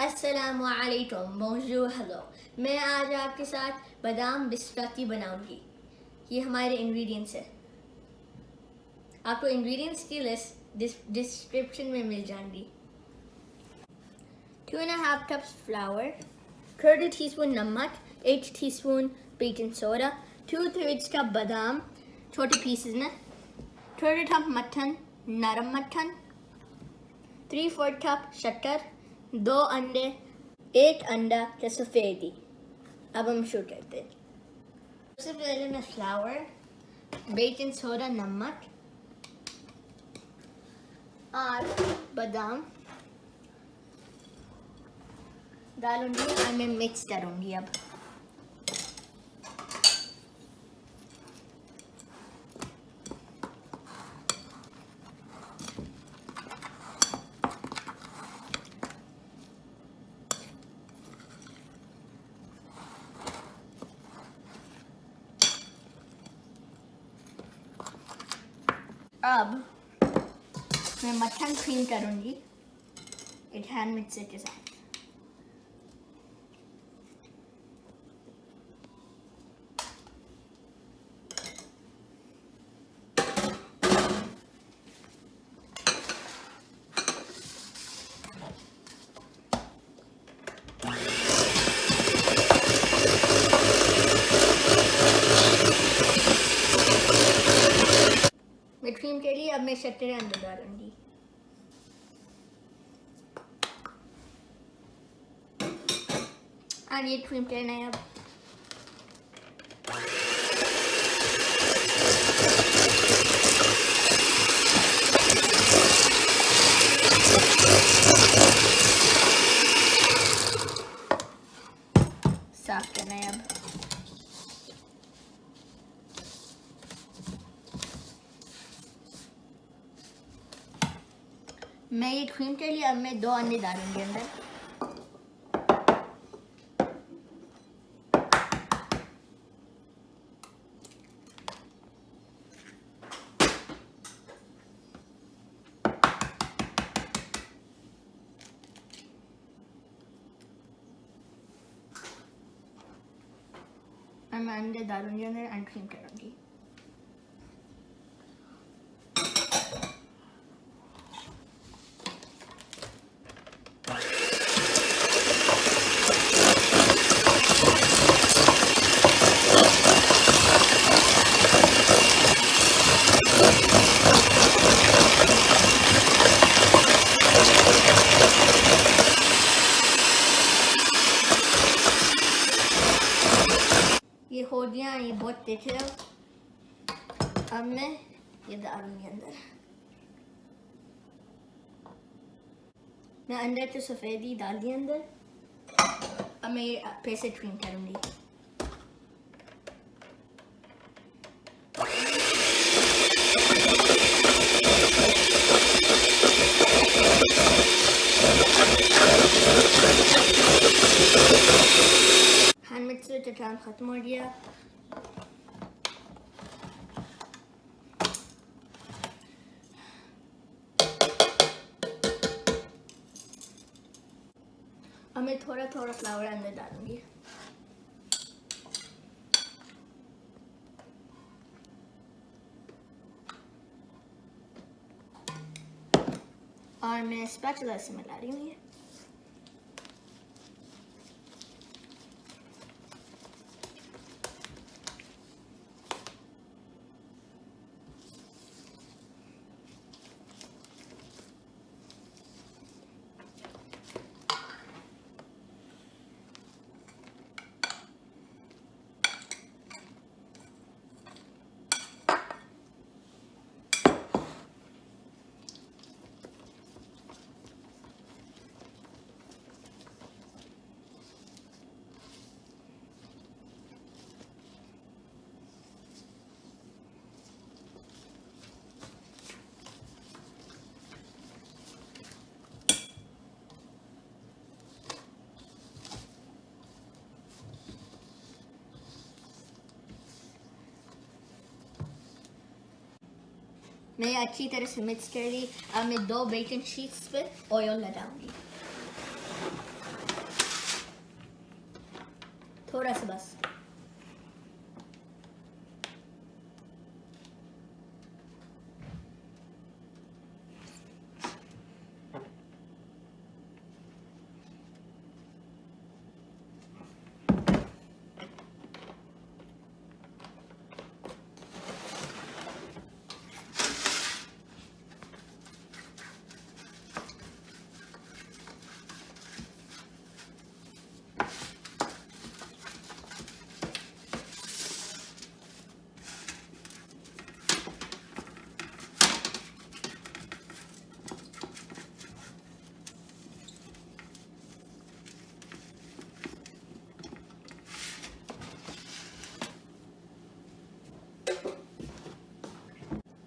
अस्सलामुअलैकुम, बोंजूर, हेलो। मैं आज आपके साथ बादाम बिस्कॉटी बनाऊंगी। ये हमारे इंग्रेडिएंट्स है। आपको इंग्रेडिएंट्स की लिस्ट डिस्क्रिप्शन में मिल जाएंगी। 2.5 cups flour, 30 teaspoon नमक, 8 teaspoon बेकिंग सोडा, 2/3 कप बादाम छोटे पीसेस में, 30 कप मक्खन, नरम मक्खन, 3/4 कप शक्कर, 2 अंडे, 1 अंडा का सफेदी। अब हम शुरू करते हैं। सबसे पहले मैं फ्लावर, बेकिंग सोडा, नमक और बादाम डालूंगी और मैं मिक्स करूंगी। अब मैं मक्खन क्रीम करूंगी एक हैंड मिक्सर के साथ। क्रीम के लिए अब मैं शक्कर अंदर डालूंगी। और ये क्रीम करना है। अब साफ करना है। अब मैं ये क्रीम के लिए अब मैं 2 अंडे डालूंगी अंदर। और मैं अंडे डालूंगी अंदर और क्रीम करूंगी। ये हो गया, ये बहुत तेज है। अब मैं ये डालूंगी अंदर। मैं अंदर तो सफेदी डाल दी अंदर। अब मैं ये फिर से क्रीम करूंगी। हैंड मिक्सर का काम खत्म हो गया। अब मैं थोड़ा थोड़ा फ्लावर अंदर डालूंगी। और मैं स्पैचुला से मिला रही हूँ। मैं अच्छी तरह से मिक्स कर ली। अब मैं 2 बेकिंग शीट्स पे ऑयल लगाऊंगी। थोड़ा सा बस।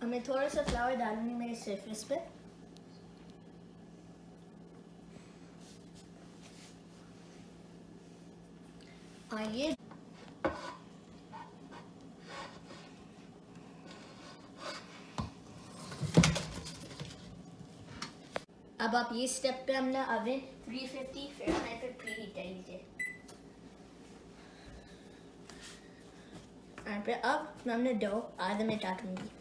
मैं थोड़ा सा फ्लावर डालूंगी मेरे सरफेस पे। आइए अब आप ये स्टेप पे हमने ओवन 350 फ़ारेनहाइट पे प्रीहीट कर लीजिए। और फिर अब मैं हमने डो आधे में काटूंगी।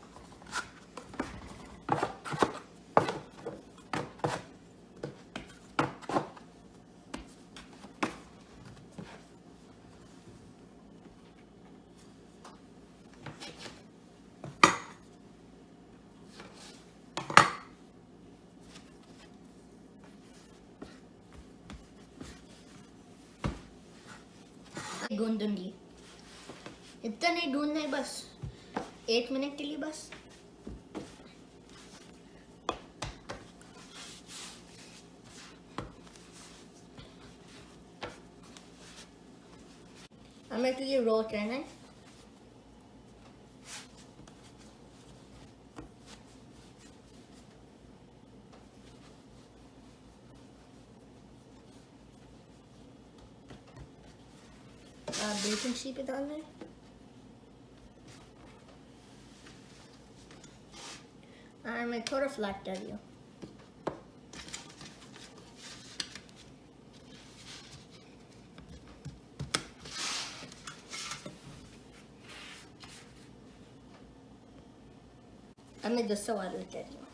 गूंदूंगी, इतना नहीं गूंदना है, बस 1 मिनट के लिए बस। हमें तो ये रोल करना है। बेकिंग शीट पे डालना है। और मैं थोड़ा फ्लैट डाल दिया। अब मैं दूसरा वाला कर रही हूँ।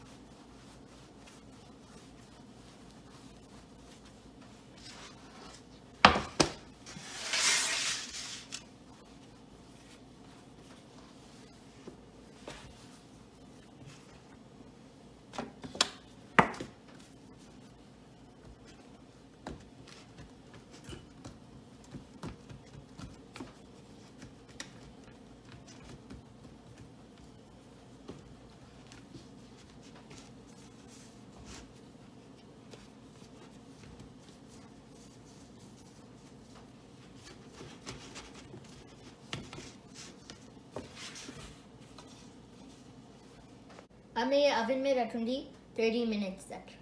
अब मैं ये ओवन में रखूंगी 30 मिनट्स तक।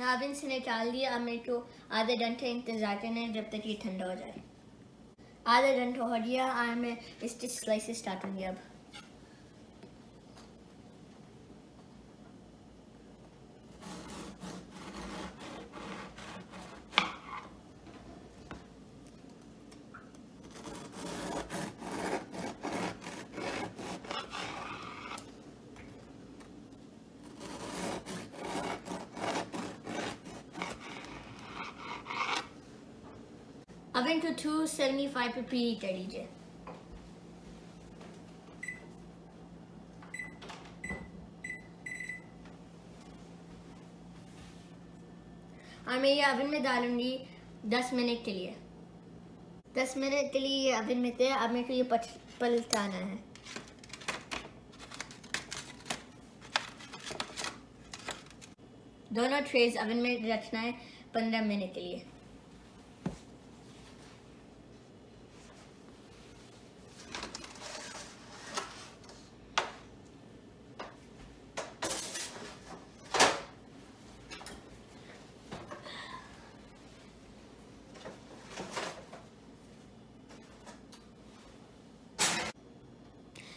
ओवन से निकाल दिया। अब मेरे को आधे घंटे इंतजार करना है जब तक ये ठंडा हो जाए। आधा घंटा हो गया और मैं इसके स्लाइसेस काटूंगी अब। ओवन को 275 पे प्रीहीट कर लीजिए। और मैं ये ओवन में डालूंगी 10 मिनट के लिए। 10 मिनट के लिए ये ओवन में थे। अब मेरे को ये पलटाना है। दोनों ट्रेज ओवन में रखना है 15 मिनट के लिए।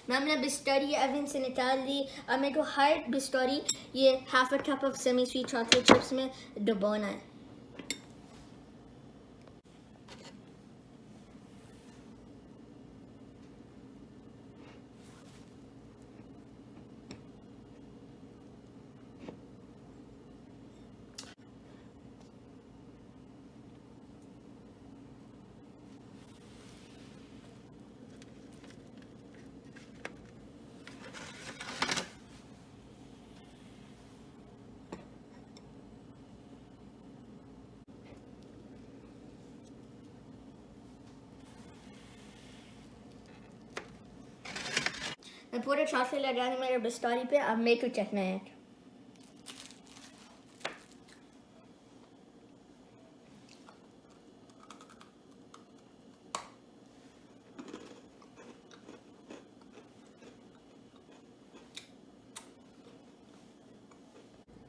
मैंने बिस्टोरी ओवन से निकाल ली। अब मेरे को हर बिस्टोरी ये half a cup of semi sweet chocolate chips में डुबोना है। मैं पूरे चॉकलेट लगा दूँ मेरे बिस्टोरी पे। अब मेरे को चखना है।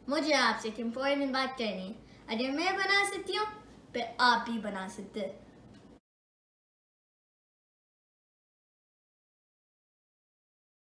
मुझे आपसे एक इम्पोर्टेंट बात करनी है। अगर मैं बना सकती हूँ फिर आप भी बना सकते हैं।